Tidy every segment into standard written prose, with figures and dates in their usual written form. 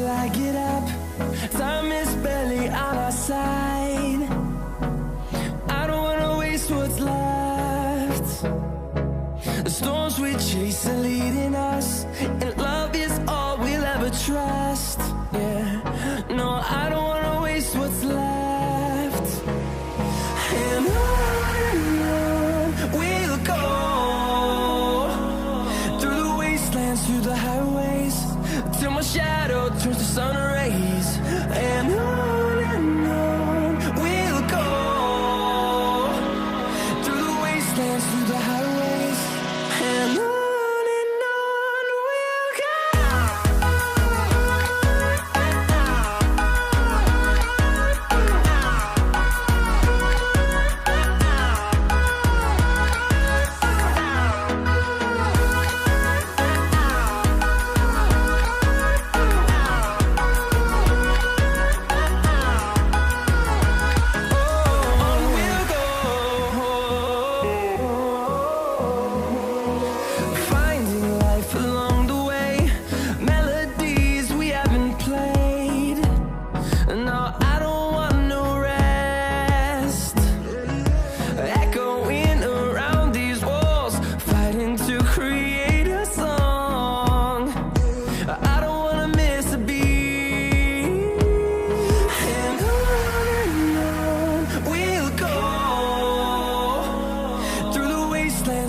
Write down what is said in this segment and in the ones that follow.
till I get up. Time is barely on our side. I don't wanna waste what's left. The storms we chase are leading us, and love is all we'll ever trust. Yeah, no, I don't wanna waste what's left. And on we'll go, through the wastelands, through the highways, till my shadow turns to sun rays. And on we'll go, through the wastelands, through the highways, and on we'll go.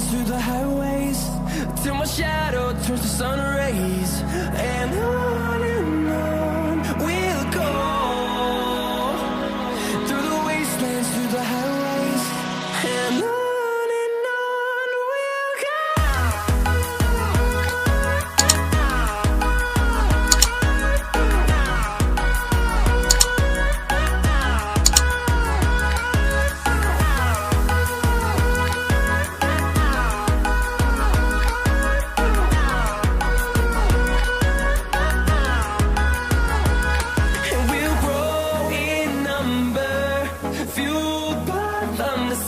Through the highways, till my shadow turns to sun rays. And on we'll go, through the wastelands, through the highways, and on we'll go.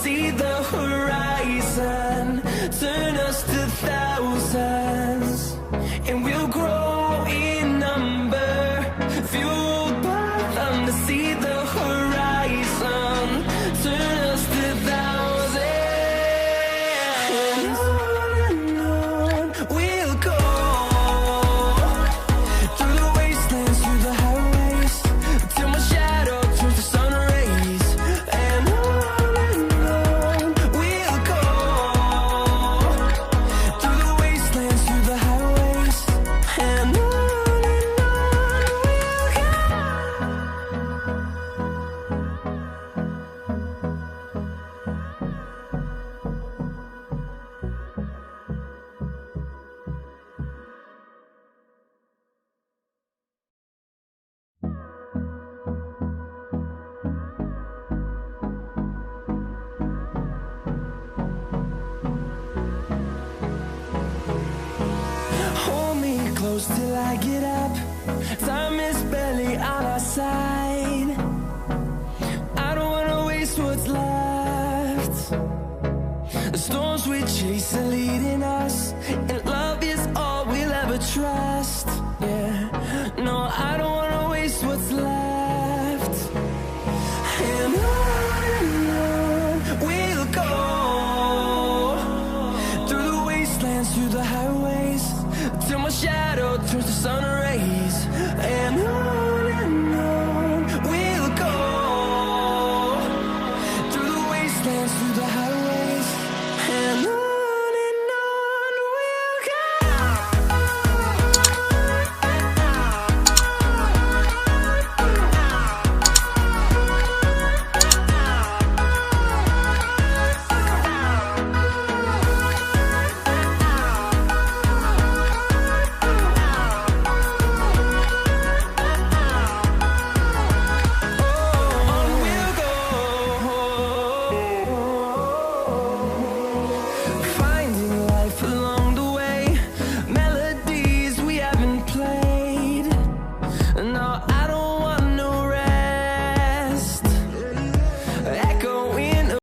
See the horizon turn us to thousands, and we'll grow in number, fueled by them to see the horizon turn us to thousands. And on we'll go, through the wastelands, through the highways, till my shadow turns to sun rays. And close till I get up. Time is barely on our side. I don't wanna waste what's left. The storms we chase are leading us, and love is all we'll ever trust. Yeah, no, I don't wanna waste what's left. And on we'll go, through the wastelands, through the highways, till my shadow turns to sun rays. And on we'll go, through the wastelands, through the highways, and on we'll go. No,